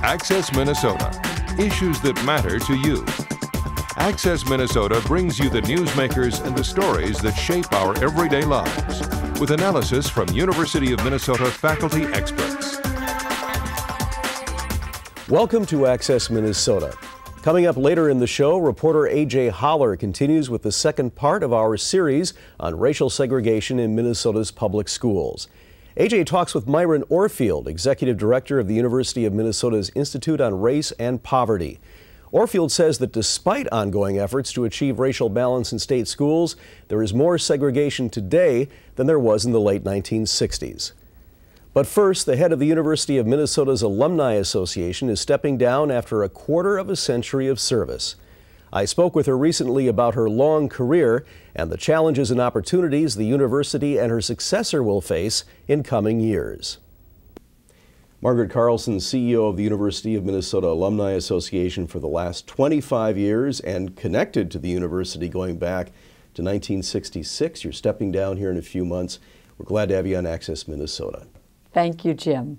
Access Minnesota. Issues that matter to you. Access Minnesota brings you the newsmakers and the stories that shape our everyday lives, with analysis from University of Minnesota faculty experts. Welcome to Access Minnesota. Coming up later in the show, reporter A.J. Holler continues with the second part of our series on racial segregation in Minnesota's public schools. A.J. talks with Myron Orfield, Executive Director of the University of Minnesota's Institute on Race and Poverty. Orfield says that despite ongoing efforts to achieve racial balance in state schools, there is more segregation today than there was in the late 1960s. But first, the head of the University of Minnesota's Alumni Association is stepping down after a quarter of a century of service. I spoke with her recently about her long career and the challenges and opportunities the university and her successor will face in coming years. Margaret Carlson, CEO of the University of Minnesota Alumni Association for the last 25 years and connected to the university going back to 1966. You're stepping down here in a few months. We're glad to have you on Access Minnesota. Thank you, Jim.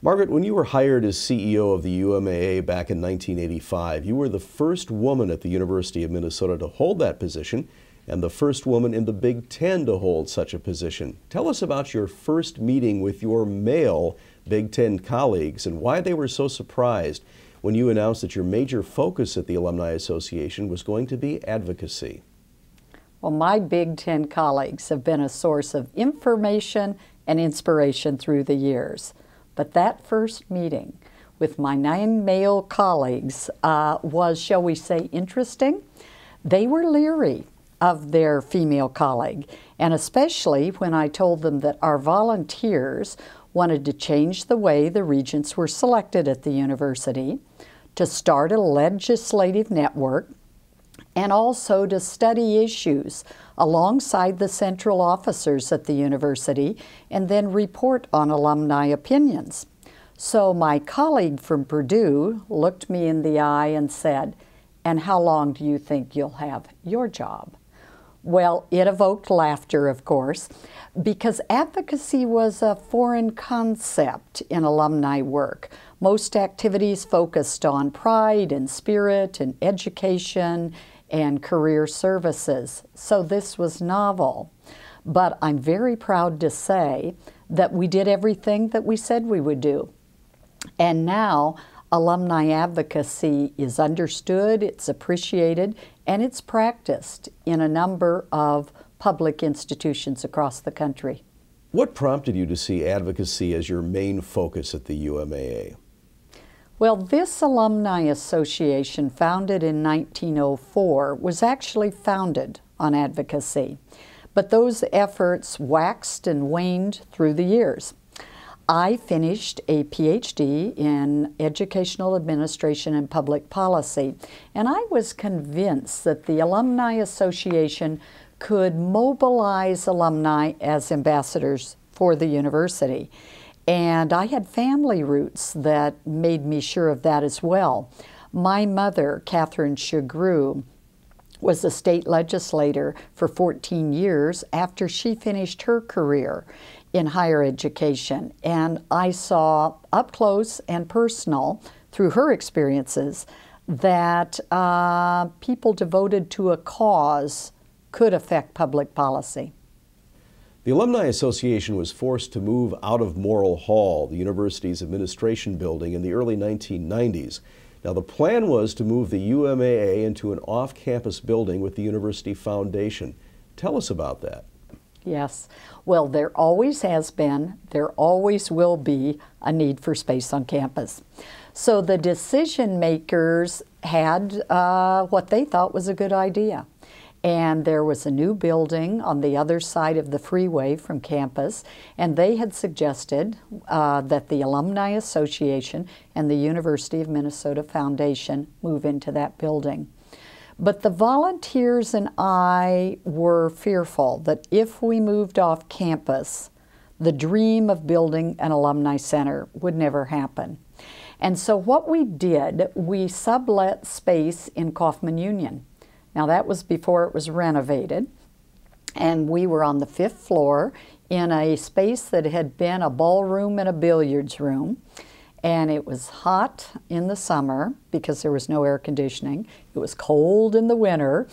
Margaret, when you were hired as CEO of the UMAA back in 1985, you were the first woman at the University of Minnesota to hold that position and the first woman in the Big Ten to hold such a position. Tell us about your first meeting with your male Big Ten colleagues and why they were so surprised when you announced that your major focus at the Alumni Association was going to be advocacy. Well, my Big Ten colleagues have been a source of information and inspiration through the years. But that first meeting with my 9 male colleagues was, shall we say, interesting. They were leery of their female colleague, and especially when I told them that our volunteers wanted to change the way the regents were selected at the university, to start a legislative network, and also to study issues alongside the central officers at the university and then report on alumni opinions. So my colleague from Purdue looked me in the eye and said, "And how long do you think you'll have your job?" Well, it evoked laughter, of course, because advocacy was a foreign concept in alumni work. Most activities focused on pride and spirit and education and career services. So this was novel. But I'm very proud to say that we did everything that we said we would do. And now alumni advocacy is understood, it's appreciated, and it's practiced in a number of public institutions across the country. What prompted you to see advocacy as your main focus at the UMAA? Well, this Alumni Association, founded in 1904, was actually founded on advocacy. But those efforts waxed and waned through the years. I finished a PhD in Educational Administration and Public Policy, and I was convinced that the Alumni Association could mobilize alumni as ambassadors for the university. And I had family roots that made me sure of that as well. My mother, Catherine Shughrue, was a state legislator for 14 years after she finished her career in higher education. And I saw up close and personal, through her experiences, that people devoted to a cause could affect public policy. The Alumni Association was forced to move out of Morrill Hall, the university's administration building, in the early 1990s. Now, the plan was to move the UMAA into an off-campus building with the University Foundation. Tell us about that. Yes. Well, there always has been, there always will be a need for space on campus. So the decision makers had what they thought was a good idea. And there was a new building on the other side of the freeway from campus, and they had suggested that the Alumni Association and the University of Minnesota Foundation move into that building. But the volunteers and I were fearful that if we moved off campus, the dream of building an alumni center would never happen. And so what we did, we sublet space in Kaufman Union. Now that was before it was renovated, and we were on the 5th floor in a space that had been a ballroom and a billiards room. And it was hot in the summer because there was no air conditioning. It was cold in the winter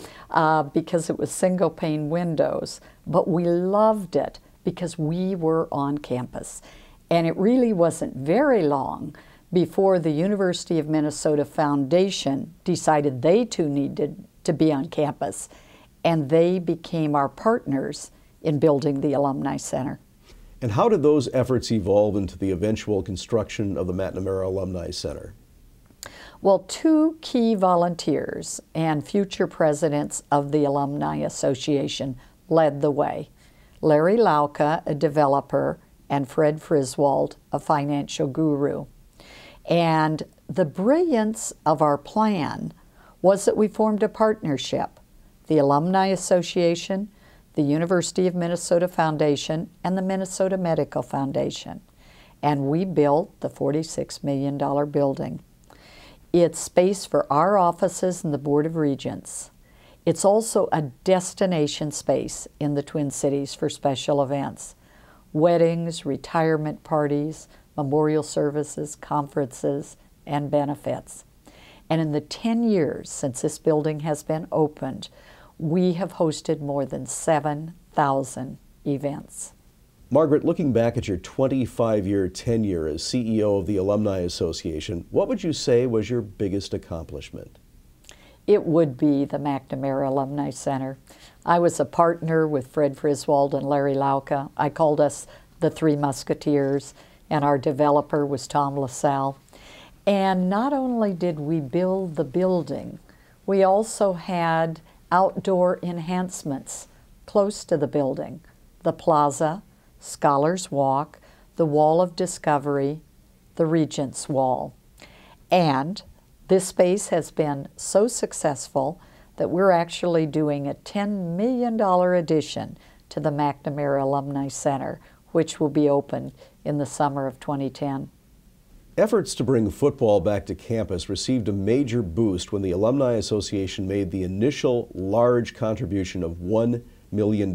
because it was single pane windows. But we loved it because we were on campus. And it really wasn't very long before the University of Minnesota Foundation decided they too needed to be on campus. And they became our partners in building the Alumni Center. And how did those efforts evolve into the eventual construction of the McNamara Alumni Center? Well, two key volunteers and future presidents of the Alumni Association led the way. Larry Lauka, a developer, and Fred Friswold, a financial guru. And the brilliance of our plan was that we formed a partnership, the Alumni Association, the University of Minnesota Foundation, and the Minnesota Medical Foundation. And we built the $46 million building. It's space for our offices and the Board of Regents. It's also a destination space in the Twin Cities for special events, weddings, retirement parties, memorial services, conferences, and benefits. And in the 10 years since this building has been opened, we have hosted more than 7,000 events. Margaret, looking back at your 25-year tenure as CEO of the Alumni Association, what would you say was your biggest accomplishment? It would be the McNamara Alumni Center. I was a partner with Fred Friswold and Larry Lauka. I called us the Three Musketeers, and our developer was Tom LaSalle. And not only did we build the building, we also had outdoor enhancements close to the building, the plaza, Scholars Walk, the Wall of Discovery, the Regents Wall. And this space has been so successful that we're actually doing a $10 million addition to the McNamara Alumni Center, which will be opened in the summer of 2010. Efforts to bring football back to campus received a major boost when the Alumni Association made the initial large contribution of $1 million.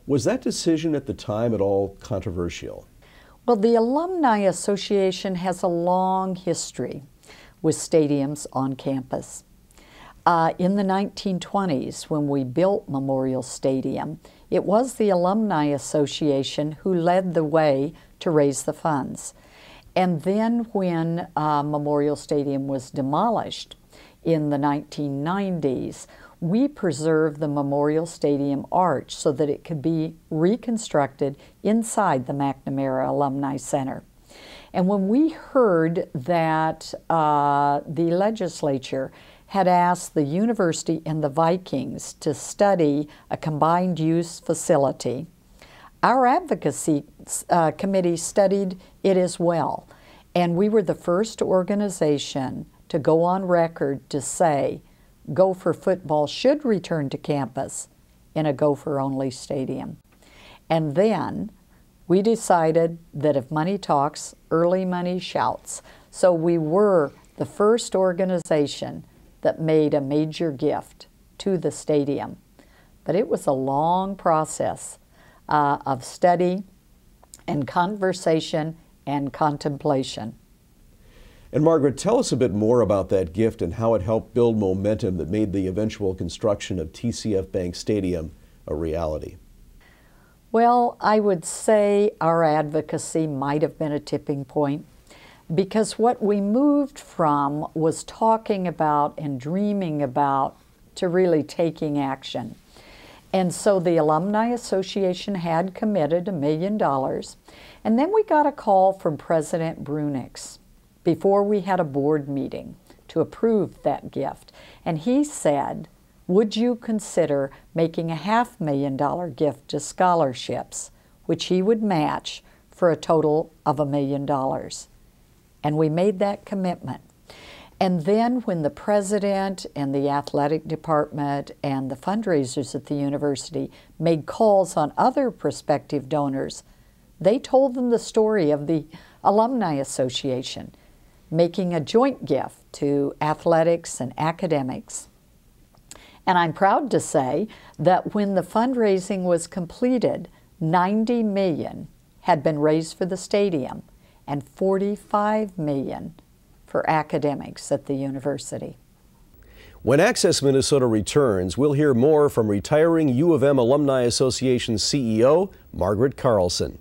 Was that decision at the time at all controversial? Well, the Alumni Association has a long history with stadiums on campus. In the 1920s, when we built Memorial Stadium, it was the Alumni Association who led the way to raise the funds. And then when Memorial Stadium was demolished in the 1990s, we preserved the Memorial Stadium arch so that it could be reconstructed inside the McNamara Alumni Center. And when we heard that the legislature had asked the university and the Vikings to study a combined use facility, our advocacy committee studied it as well. And we were the first organization to go on record to say Gopher football should return to campus in a Gopher-only stadium. And then we decided that if money talks, early money shouts. So we were the first organization that made a major gift to the stadium. But it was a long process of study and conversation and contemplation. And Margaret, tell us a bit more about that gift and how it helped build momentum that made the eventual construction of TCF Bank Stadium a reality. Well, I would say our advocacy might have been a tipping point, because what we moved from was talking about and dreaming about to really taking action. And so the Alumni Association had committed $1 million, and then we got a call from President Brunix before we had a board meeting to approve that gift. And he said, would you consider making a $500,000 gift to scholarships, which he would match for a total of $1 million? And we made that commitment. And then when the president and the athletic department and the fundraisers at the university made calls on other prospective donors, they told them the story of the Alumni Association making a joint gift to athletics and academics. And I'm proud to say that when the fundraising was completed, $90 million had been raised for the stadium, and $45 million for academics at the university. When Access Minnesota returns, we'll hear more from retiring U of M Alumni Association CEO Shughrue Carlson.